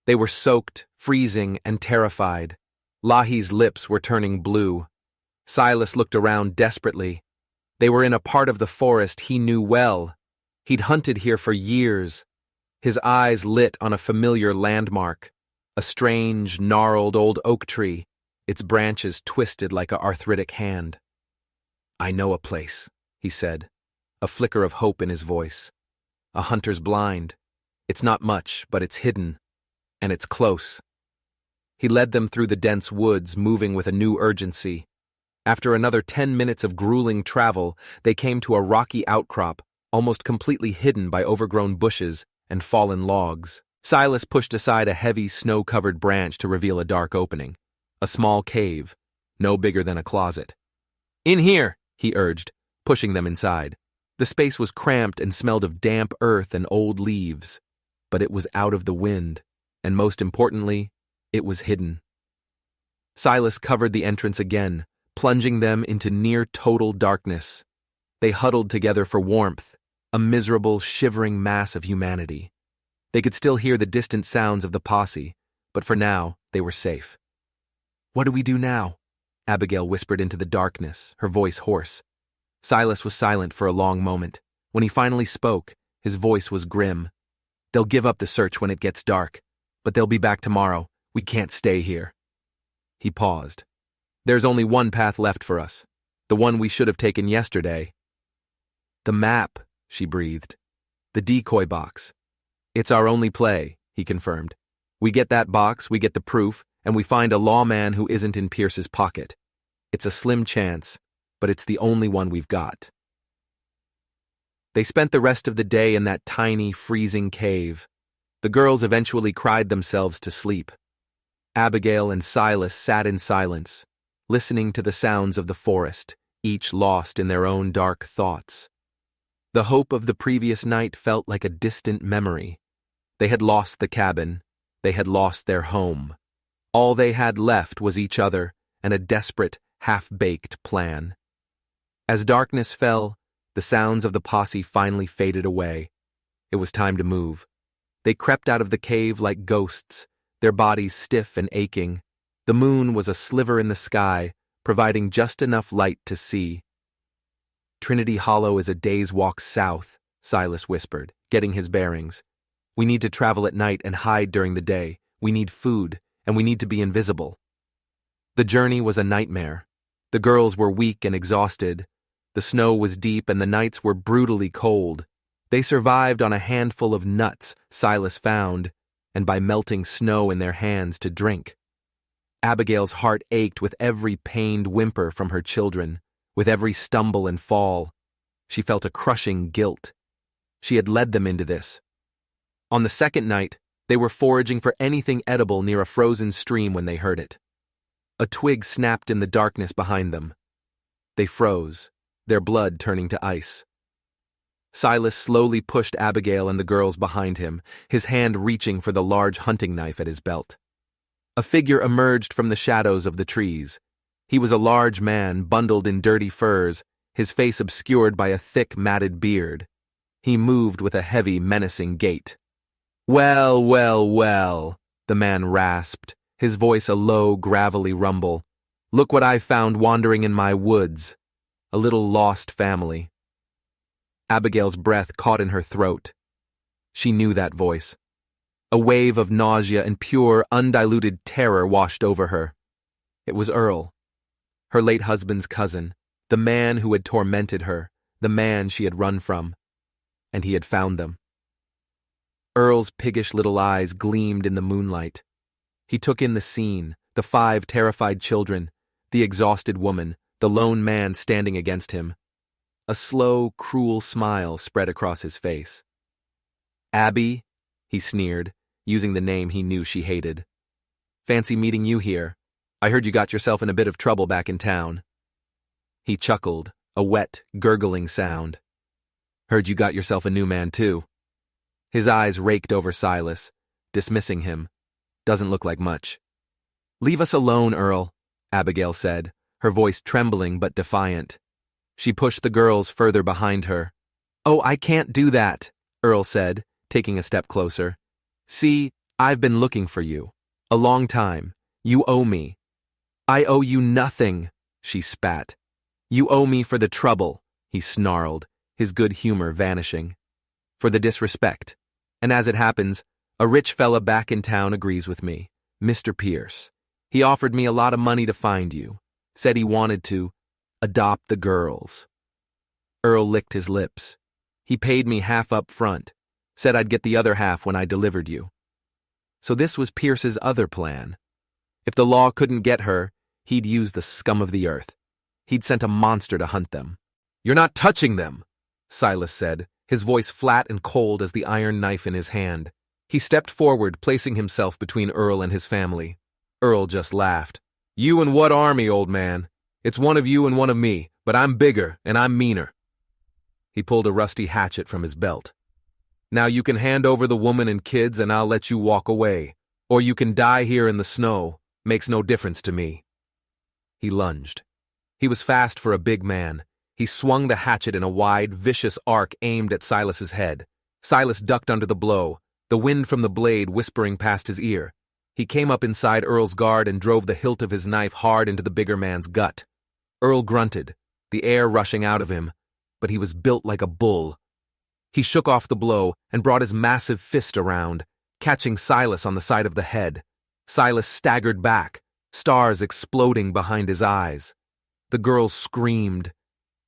They were soaked, freezing, and terrified. Lahi's lips were turning blue. Silas looked around desperately. They were in a part of the forest he knew well. He'd hunted here for years. His eyes lit on a familiar landmark, a strange, gnarled old oak tree, its branches twisted like an arthritic hand. "I know a place," he said, a flicker of hope in his voice. "A hunter's blind. It's not much, but it's hidden, and it's close." He led them through the dense woods, moving with a new urgency. After another 10 minutes of grueling travel, they came to a rocky outcrop, almost completely hidden by overgrown bushes and fallen logs. Silas pushed aside a heavy, snow-covered branch to reveal a dark opening. A small cave, no bigger than a closet. "In here," he urged, pushing them inside. The space was cramped and smelled of damp earth and old leaves. But it was out of the wind, and most importantly, it was hidden. Silas covered the entrance again, plunging them into near-total darkness. They huddled together for warmth, a miserable, shivering mass of humanity. They could still hear the distant sounds of the posse, but for now, they were safe. "What do we do now?" Abigail whispered into the darkness, her voice hoarse. Silas was silent for a long moment. When he finally spoke, his voice was grim. "They'll give up the search when it gets dark, but they'll be back tomorrow. We can't stay here." He paused. "There's only one path left for us, the one we should have taken yesterday." "The map," she breathed. "The decoy box." "It's our only play," he confirmed. "We get that box, we get the proof, and we find a lawman who isn't in Pierce's pocket. It's a slim chance, but it's the only one we've got." They spent the rest of the day in that tiny, freezing cave. The girls eventually cried themselves to sleep. Abigail and Silas sat in silence, listening to the sounds of the forest, each lost in their own dark thoughts. The hope of the previous night felt like a distant memory. They had lost the cabin. They had lost their home. All they had left was each other and a desperate, half-baked plan. As darkness fell, the sounds of the posse finally faded away. It was time to move. They crept out of the cave like ghosts, their bodies stiff and aching. The moon was a sliver in the sky, providing just enough light to see. "Trinity Hollow is a day's walk south," Silas whispered, getting his bearings. "We need to travel at night and hide during the day. We need food, and we need to be invisible." The journey was a nightmare. The girls were weak and exhausted. The snow was deep and the nights were brutally cold. They survived on a handful of nuts Silas found, and by melting snow in their hands to drink. Abigail's heart ached with every pained whimper from her children, with every stumble and fall. She felt a crushing guilt. She had led them into this. On the second night, they were foraging for anything edible near a frozen stream when they heard it. A twig snapped in the darkness behind them. They froze, their blood turning to ice. Silas slowly pushed Abigail and the girls behind him, his hand reaching for the large hunting knife at his belt. A figure emerged from the shadows of the trees. He was a large man, bundled in dirty furs, his face obscured by a thick, matted beard. He moved with a heavy, menacing gait. "Well, well, well," the man rasped, his voice a low, gravelly rumble. "Look what I found wandering in my woods. A little lost family." Abigail's breath caught in her throat. She knew that voice. A wave of nausea and pure, undiluted terror washed over her. It was Earl, her late husband's cousin, the man who had tormented her, the man she had run from. And he had found them. Earl's piggish little eyes gleamed in the moonlight. He took in the scene, the 5 terrified children, the exhausted woman, the lone man standing against him. A slow, cruel smile spread across his face. "Abby," he sneered, using the name he knew she hated. "Fancy meeting you here. I heard you got yourself in a bit of trouble back in town." He chuckled, a wet, gurgling sound. "Heard you got yourself a new man, too." His eyes raked over Silas, dismissing him. "Doesn't look like much." "Leave us alone, Earl," Abigail said, her voice trembling but defiant. She pushed the girls further behind her. "Oh, I can't do that," Earl said, taking a step closer. "See, I've been looking for you. A long time. You owe me." "I owe you nothing," she spat. "You owe me for the trouble," he snarled, his good humor vanishing. "For the disrespect. And as it happens, a rich fella back in town agrees with me, Mr. Pierce. He offered me a lot of money to find you. Said he wanted to adopt the girls." Earl licked his lips. "He paid me half up front. Said I'd get the other half when I delivered you." So this was Pierce's other plan. If the law couldn't get her, he'd use the scum of the earth. He'd sent a monster to hunt them. "You're not touching them," Silas said, his voice flat and cold as the iron knife in his hand. He stepped forward, placing himself between Earl and his family. Earl just laughed. "You and what army, old man? It's one of you and one of me, but I'm bigger and I'm meaner." He pulled a rusty hatchet from his belt. "Now you can hand over the woman and kids and I'll let you walk away. Or you can die here in the snow. Makes no difference to me." He lunged. He was fast for a big man. He swung the hatchet in a wide, vicious arc aimed at Silas's head. Silas ducked under the blow, the wind from the blade whispering past his ear. He came up inside Earl's guard and drove the hilt of his knife hard into the bigger man's gut. Earl grunted, the air rushing out of him, but he was built like a bull. He shook off the blow and brought his massive fist around, catching Silas on the side of the head. Silas staggered back, stars exploding behind his eyes. The girls screamed.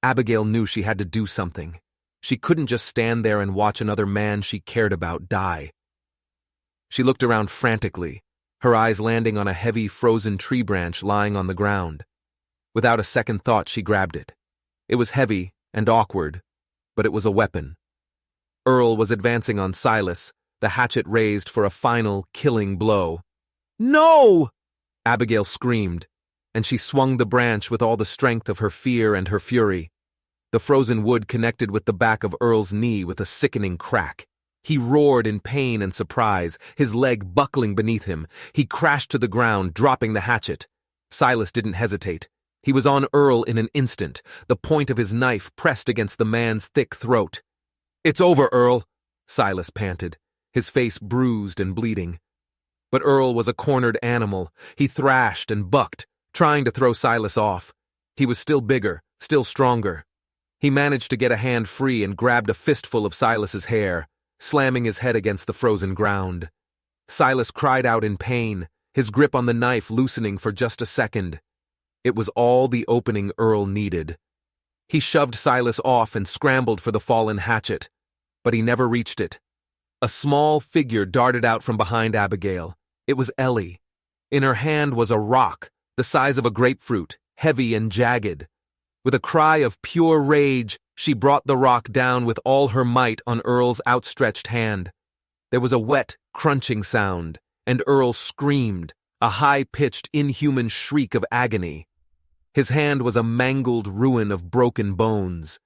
Abigail knew she had to do something. She couldn't just stand there and watch another man she cared about die. She looked around frantically, her eyes landing on a heavy, frozen tree branch lying on the ground. Without a second thought, she grabbed it. It was heavy and awkward, but it was a weapon. Earl was advancing on Silas, the hatchet raised for a final, killing blow. "No!" Abigail screamed, and she swung the branch with all the strength of her fear and her fury. The frozen wood connected with the back of Earl's knee with a sickening crack. He roared in pain and surprise, his leg buckling beneath him. He crashed to the ground, dropping the hatchet. Silas didn't hesitate. He was on Earl in an instant, the point of his knife pressed against the man's thick throat. "It's over, Earl," Silas panted, his face bruised and bleeding. But Earl was a cornered animal. He thrashed and bucked, trying to throw Silas off. He was still bigger, still stronger. He managed to get a hand free and grabbed a fistful of Silas's hair, slamming his head against the frozen ground. Silas cried out in pain, his grip on the knife loosening for just a second. It was all the opening Earl needed. He shoved Silas off and scrambled for the fallen hatchet, but he never reached it. A small figure darted out from behind Abigail. It was Ellie. In her hand was a rock, the size of a grapefruit, heavy and jagged. With a cry of pure rage, she brought the rock down with all her might on Earl's outstretched hand. There was a wet, crunching sound, and Earl screamed, a high-pitched, inhuman shriek of agony. His hand was a mangled ruin of broken bones.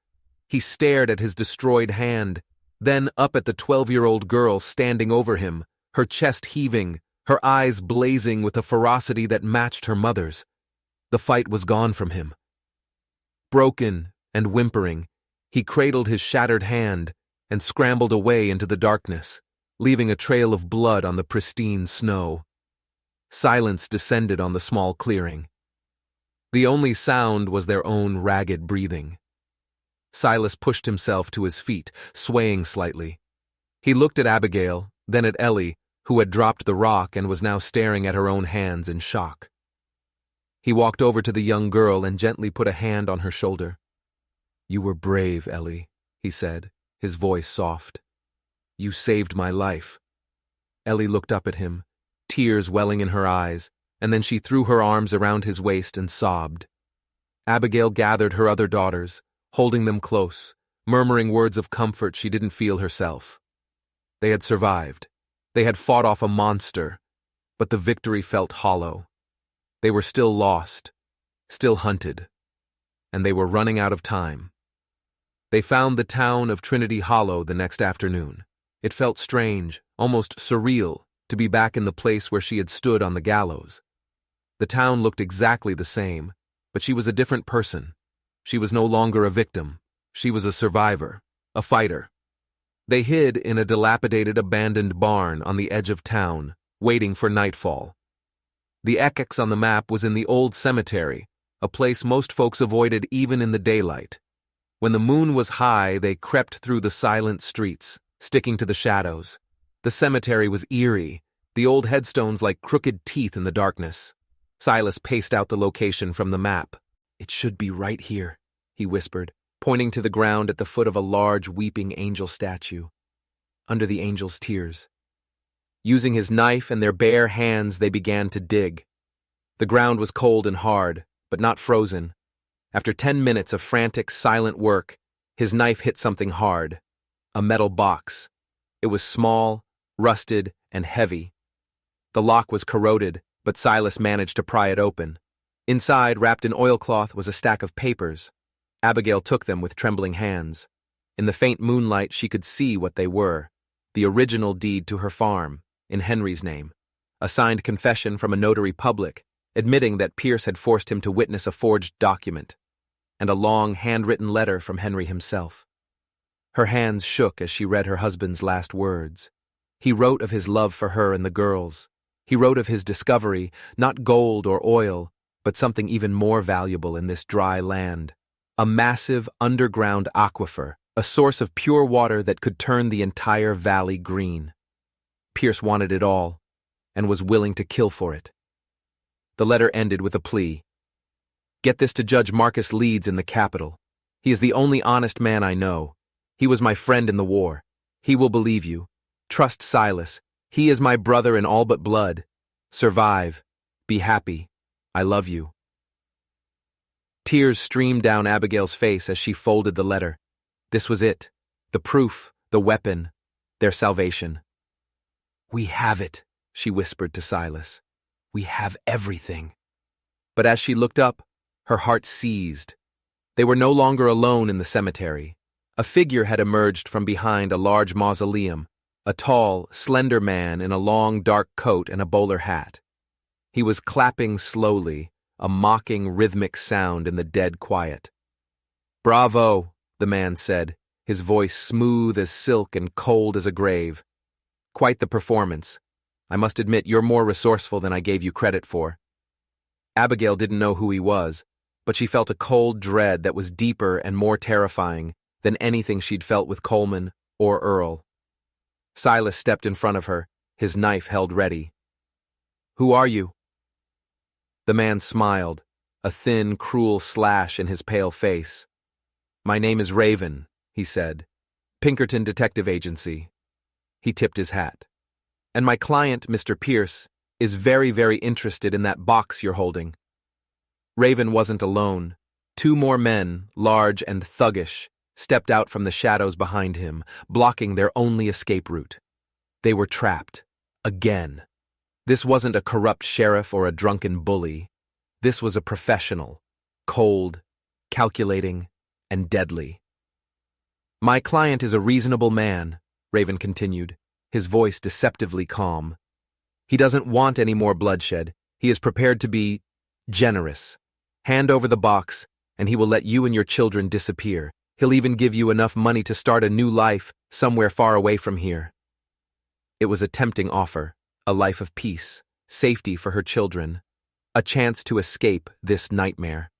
He stared at his destroyed hand, then up at the 12-year-old girl standing over him, her chest heaving, her eyes blazing with a ferocity that matched her mother's. The fight was gone from him. Broken and whimpering, he cradled his shattered hand and scrambled away into the darkness, leaving a trail of blood on the pristine snow. Silence descended on the small clearing. The only sound was their own ragged breathing. Silas pushed himself to his feet, swaying slightly. He looked at Abigail, then at Ellie, who had dropped the rock and was now staring at her own hands in shock. He walked over to the young girl and gently put a hand on her shoulder. "You were brave, Ellie," he said, his voice soft. "You saved my life." Ellie looked up at him, tears welling in her eyes, and then she threw her arms around his waist and sobbed. Abigail gathered her other daughters, holding them close, murmuring words of comfort she didn't feel herself. They had survived. They had fought off a monster, but the victory felt hollow. They were still lost, still hunted, and they were running out of time. They found the town of Trinity Hollow the next afternoon. It felt strange, almost surreal, to be back in the place where she had stood on the gallows. The town looked exactly the same, but she was a different person. She was no longer a victim. She was a survivor, a fighter. They hid in a dilapidated abandoned barn on the edge of town, waiting for nightfall. The X on the map was in the old cemetery, a place most folks avoided even in the daylight. When the moon was high, they crept through the silent streets, sticking to the shadows. The cemetery was eerie, the old headstones like crooked teeth in the darkness. Silas paced out the location from the map. "It should be right here," he whispered, pointing to the ground at the foot of a large weeping angel statue. Under the angel's tears. Using his knife and their bare hands, they began to dig. The ground was cold and hard, but not frozen. After 10 minutes of frantic, silent work, his knife hit something hard. A metal box. It was small, rusted, and heavy. The lock was corroded, but Silas managed to pry it open. Inside, wrapped in oilcloth, was a stack of papers. Abigail took them with trembling hands. In the faint moonlight, she could see what they were. The original deed to her farm, in Henry's name. A signed confession from a notary public, admitting that Pierce had forced him to witness a forged document. and a long, handwritten letter from Henry himself. Her hands shook as she read her husband's last words. He wrote of his love for her and the girls. He wrote of his discovery, not gold or oil, but something even more valuable in this dry land. A massive underground aquifer, a source of pure water that could turn the entire valley green. Pierce wanted it all, and was willing to kill for it. The letter ended with a plea. Get this to Judge Marcus Leeds in the capital. He is the only honest man I know. He was my friend in the war. He will believe you. Trust Silas. He is my brother in all but blood. Survive. Be happy. I love you. Tears streamed down Abigail's face as she folded the letter. This was it. The proof, the weapon, their salvation. We have it, she whispered to Silas. We have everything. But as she looked up, her heart seized. They were no longer alone in the cemetery. A figure had emerged from behind a large mausoleum, a tall, slender man in a long, dark coat and a bowler hat. He was clapping slowly, a mocking, rhythmic sound in the dead quiet. Bravo, the man said, his voice smooth as silk and cold as a grave. Quite the performance. I must admit you're more resourceful than I gave you credit for. Abigail didn't know who he was, but she felt a cold dread that was deeper and more terrifying than anything she'd felt with Coleman or Earl. Silas stepped in front of her, his knife held ready. Who are you? The man smiled, a thin, cruel slash in his pale face. My name is Raven, he said. Pinkerton Detective Agency. He tipped his hat. And my client, Mr. Pierce, is very, very interested in that box you're holding. Raven wasn't alone. Two more men, large and thuggish, stepped out from the shadows behind him, blocking their only escape route. They were trapped. Again. This wasn't a corrupt sheriff or a drunken bully. This was a professional, cold, calculating, and deadly. My client is a reasonable man, Raven continued, his voice deceptively calm. He doesn't want any more bloodshed. He is prepared to be generous. Hand over the box, and he will let you and your children disappear. He'll even give you enough money to start a new life somewhere far away from here. It was a tempting offer. A life of peace, safety for her children, a chance to escape this nightmare.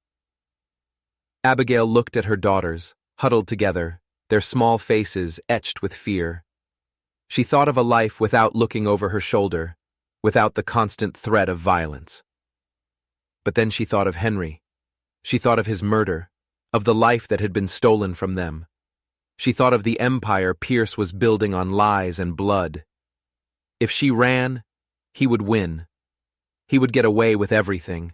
Abigail looked at her daughters, huddled together, their small faces etched with fear. She thought of a life without looking over her shoulder, without the constant threat of violence. But then she thought of Henry. She thought of his murder, of the life that had been stolen from them. She thought of the empire Pierce was building on lies and blood. If she ran, he would win. He would get away with everything.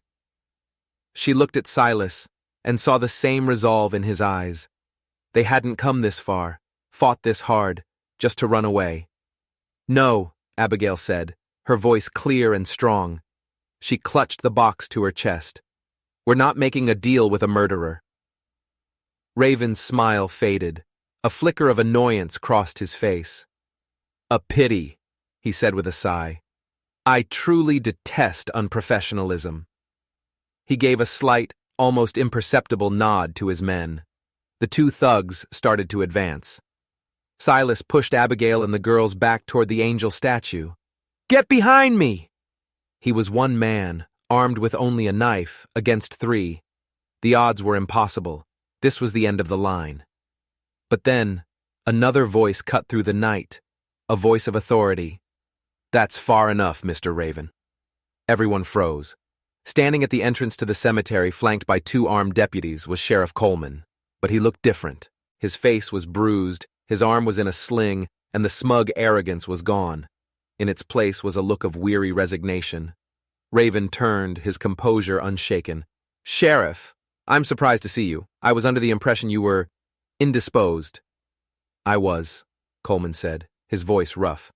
She looked at Silas and saw the same resolve in his eyes. They hadn't come this far, fought this hard, just to run away. No, Abigail said, her voice clear and strong. She clutched the box to her chest. We're not making a deal with a murderer. Raven's smile faded. A flicker of annoyance crossed his face. A pity, he said with a sigh. I truly detest unprofessionalism. He gave a slight, almost imperceptible nod to his men. The two thugs started to advance. Silas pushed Abigail and the girls back toward the angel statue. Get behind me! He was one man, armed with only a knife, against three. The odds were impossible. This was the end of the line. But then, another voice cut through the night, a voice of authority. That's far enough, Mr. Raven. Everyone froze. Standing at the entrance to the cemetery, flanked by two armed deputies, was Sheriff Coleman. But he looked different. His face was bruised, his arm was in a sling, and the smug arrogance was gone. In its place was a look of weary resignation. Raven turned, his composure unshaken. Sheriff, I'm surprised to see you. I was under the impression you were indisposed. I was, Coleman said, his voice rough.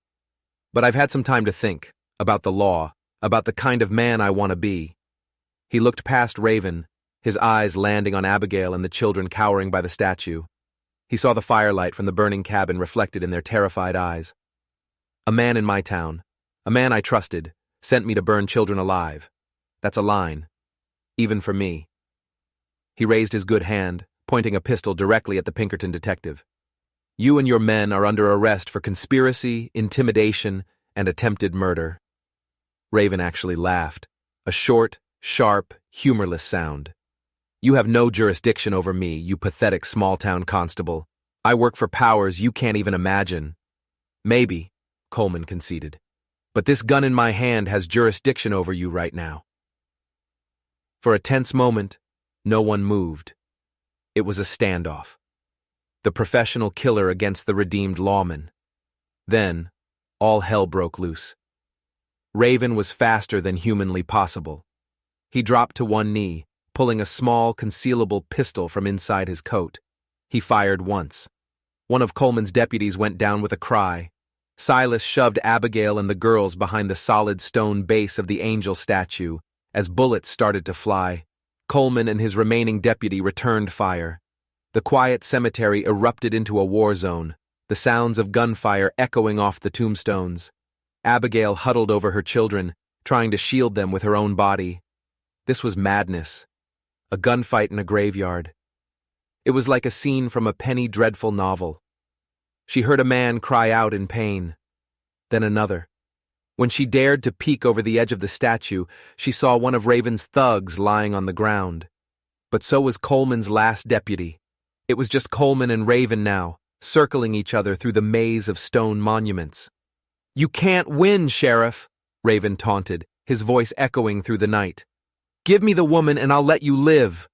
But I've had some time to think, about the law, about the kind of man I want to be. He looked past Raven, his eyes landing on Abigail and the children cowering by the statue. He saw the firelight from the burning cabin reflected in their terrified eyes. A man in my town, a man I trusted, sent me to burn children alive. That's a line. Even for me. He raised his good hand, pointing a pistol directly at the Pinkerton detective. You and your men are under arrest for conspiracy, intimidation, and attempted murder. Raven actually laughed, a short, sharp, humorless sound. You have no jurisdiction over me, you pathetic small-town constable. I work for powers you can't even imagine. Maybe, Coleman conceded. But this gun in my hand has jurisdiction over you right now. For a tense moment, no one moved. It was a standoff. The professional killer against the redeemed lawman. Then, all hell broke loose. Raven was faster than humanly possible. He dropped to one knee, pulling a small, concealable pistol from inside his coat. He fired once. One of Coleman's deputies went down with a cry. Silas shoved Abigail and the girls behind the solid stone base of the angel statue as bullets started to fly. Coleman and his remaining deputy returned fire. The quiet cemetery erupted into a war zone, the sounds of gunfire echoing off the tombstones. Abigail huddled over her children, trying to shield them with her own body. This was madness. A gunfight in a graveyard. It was like a scene from a penny dreadful novel. She heard a man cry out in pain. Then another. When she dared to peek over the edge of the statue, she saw one of Raven's thugs lying on the ground. But so was Coleman's last deputy. It was just Coleman and Raven now, circling each other through the maze of stone monuments. You can't win, Sheriff, Raven taunted, his voice echoing through the night. Give me the woman and I'll let you live.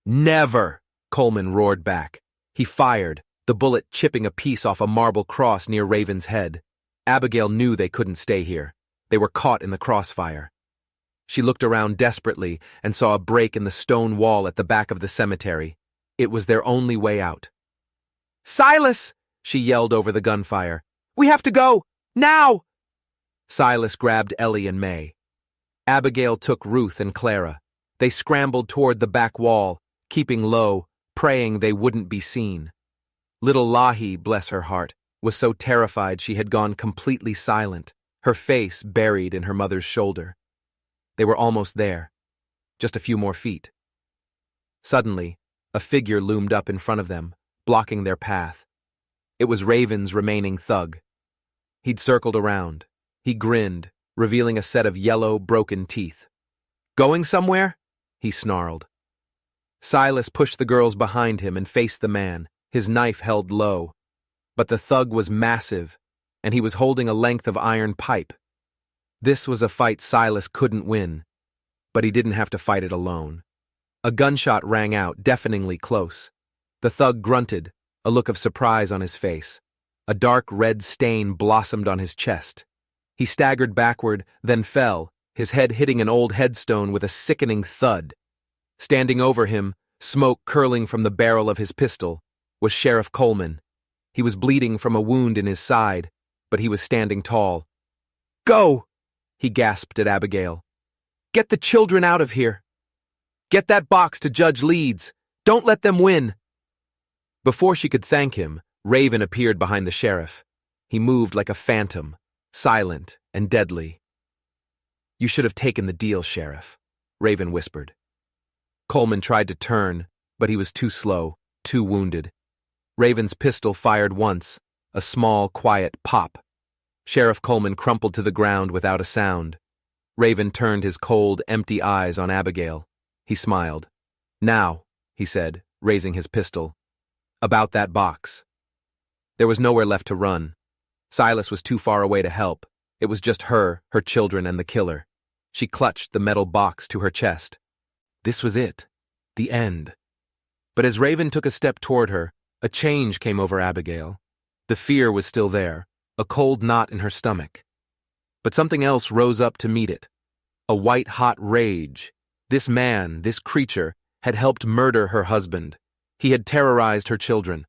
Never, Coleman roared back. He fired, the bullet chipping a piece off a marble cross near Raven's head. Abigail knew they couldn't stay here. They were caught in the crossfire. She looked around desperately and saw a break in the stone wall at the back of the cemetery. It was their only way out. Silas! She yelled over the gunfire. We have to go! Now! Silas grabbed Ellie and May. Abigail took Ruth and Clara. They scrambled toward the back wall, keeping low, praying they wouldn't be seen. Little Lahi, bless her heart, was so terrified she had gone completely silent, her face buried in her mother's shoulder. They were almost there. Just a few more feet. Suddenly, a figure loomed up in front of them, blocking their path. It was Raven's remaining thug. He'd circled around. He grinned, revealing a set of yellow, broken teeth. Going somewhere? He snarled. Silas pushed the girls behind him and faced the man, his knife held low. But the thug was massive, and he was holding a length of iron pipe. This was a fight Silas couldn't win, but he didn't have to fight it alone. A gunshot rang out, deafeningly close. The thug grunted, a look of surprise on his face. A dark red stain blossomed on his chest. He staggered backward, then fell, his head hitting an old headstone with a sickening thud. Standing over him, smoke curling from the barrel of his pistol, was Sheriff Coleman. He was bleeding from a wound in his side, but he was standing tall. Go! He gasped at Abigail. Get the children out of here. Get that box to Judge Leeds. Don't let them win. Before she could thank him, Raven appeared behind the sheriff. He moved like a phantom, silent and deadly. You should have taken the deal, Sheriff, Raven whispered. Coleman tried to turn, but he was too slow, too wounded. Raven's pistol fired once, a small, quiet pop. Sheriff Coleman crumpled to the ground without a sound. Raven turned his cold, empty eyes on Abigail. He smiled. Now, he said, raising his pistol. About that box. There was nowhere left to run. Silas was too far away to help. It was just her children, and the killer. She clutched the metal box to her chest. This was it. The end. But as Raven took a step toward her, a change came over Abigail. The fear was still there, a cold knot in her stomach. But something else rose up to meet it. A white-hot rage. This man, this creature, had helped murder her husband. He had terrorized her children.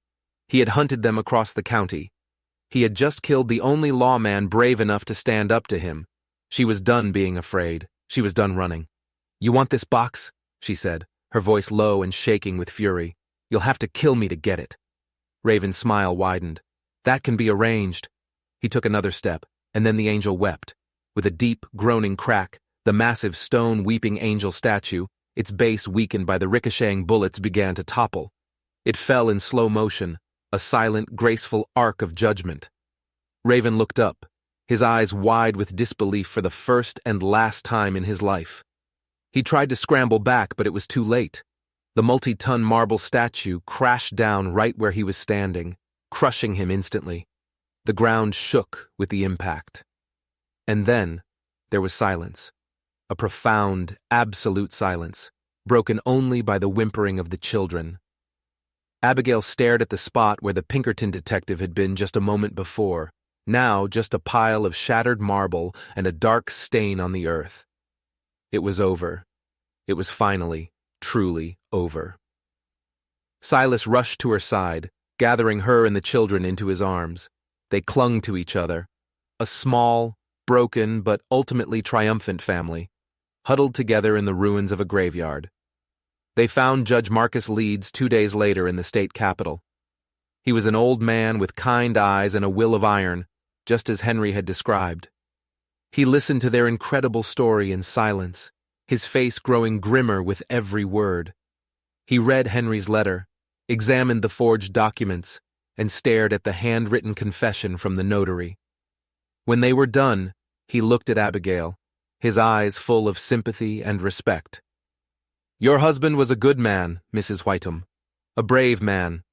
He had hunted them across the county. He had just killed the only lawman brave enough to stand up to him. She was done being afraid. She was done running. You want this box? She said, her voice low and shaking with fury. You'll have to kill me to get it. Raven's smile widened. That can be arranged. He took another step, and then the angel wept. With a deep, groaning crack, the massive stone weeping angel statue, its base weakened by the ricocheting bullets, began to topple. It fell in slow motion, a silent, graceful arc of judgment. Raven looked up, his eyes wide with disbelief for the first and last time in his life. He tried to scramble back, but it was too late. The multi-ton marble statue crashed down right where he was standing, crushing him instantly. The ground shook with the impact. And then there was silence. A profound, absolute silence, broken only by the whimpering of the children. Abigail stared at the spot where the Pinkerton detective had been just a moment before, now just a pile of shattered marble and a dark stain on the earth. It was over. It was finally, truly over. Silas rushed to her side, gathering her and the children into his arms. They clung to each other, a small, broken but ultimately triumphant family, huddled together in the ruins of a graveyard. They found Judge Marcus Leeds 2 days later in the state capitol. He was an old man with kind eyes and a will of iron, just as Henry had described. He listened to their incredible story in silence, his face growing grimmer with every word. He read Henry's letter, examined the forged documents, and stared at the handwritten confession from the notary. When they were done, he looked at Abigail, his eyes full of sympathy and respect. "Your husband was a good man, Mrs. Whiteham, a brave man,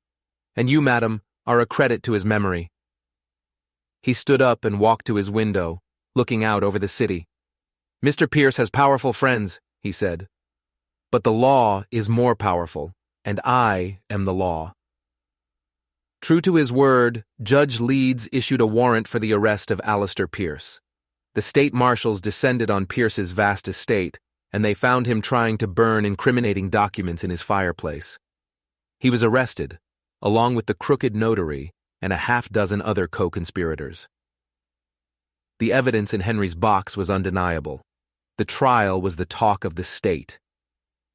and you, madam, are a credit to his memory." He stood up and walked to his window, looking out over the city. "Mr. Pierce has powerful friends," he said. "But the law is more powerful, and I am the law." True to his word, Judge Leeds issued a warrant for the arrest of Alistair Pierce. The state marshals descended on Pierce's vast estate, and they found him trying to burn incriminating documents in his fireplace. He was arrested, along with the crooked notary and a half-dozen other co-conspirators. The evidence in Henry's box was undeniable. The trial was the talk of the state.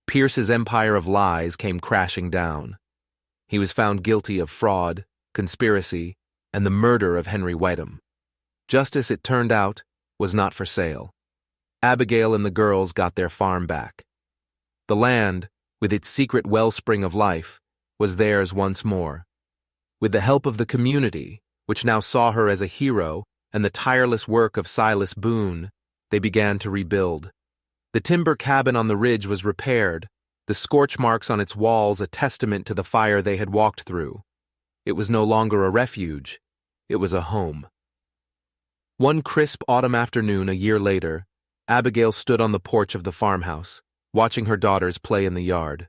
Pierce's empire of lies came crashing down. He was found guilty of fraud, conspiracy, and the murder of Henry Whiteham. Justice, it turned out, was not for sale. Abigail and the girls got their farm back. The land, with its secret wellspring of life, was theirs once more. With the help of the community, which now saw her as a hero, and the tireless work of Silas Boone, they began to rebuild. The timber cabin on the ridge was repaired, the scorch marks on its walls a testament to the fire they had walked through. It was no longer a refuge, it was a home. One crisp autumn afternoon a year later, Abigail stood on the porch of the farmhouse, watching her daughters play in the yard.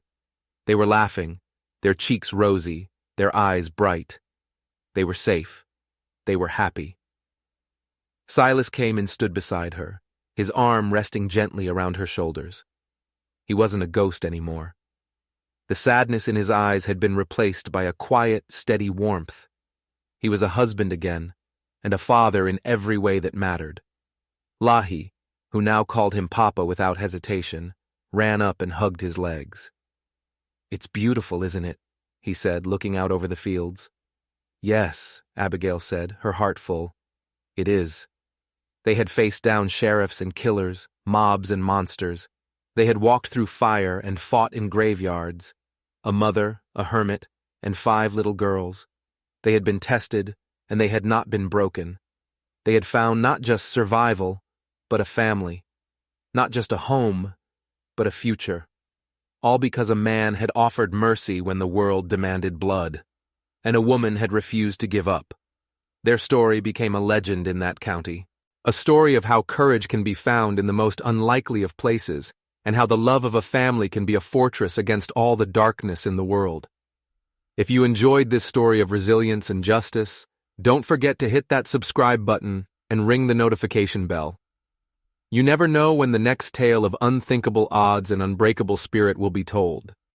They were laughing, their cheeks rosy, their eyes bright. They were safe. They were happy. Silas came and stood beside her, his arm resting gently around her shoulders. He wasn't a ghost anymore. The sadness in his eyes had been replaced by a quiet, steady warmth. He was a husband again, and a father in every way that mattered. Lahi, who now called him Papa without hesitation, ran up and hugged his legs. "It's beautiful, isn't it?" he said, looking out over the fields. "Yes," Abigail said, her heart full. "It is." They had faced down sheriffs and killers, mobs and monsters. They had walked through fire and fought in graveyards. A mother, a hermit, and 5 little girls. They had been tested, and they had not been broken. They had found not just survival, but a family. Not just a home, but a future. All because a man had offered mercy when the world demanded blood, and a woman had refused to give up. Their story became a legend in that county. A story of how courage can be found in the most unlikely of places, and how the love of a family can be a fortress against all the darkness in the world. If you enjoyed this story of resilience and justice, don't forget to hit that subscribe button and ring the notification bell. You never know when the next tale of unthinkable odds and unbreakable spirit will be told.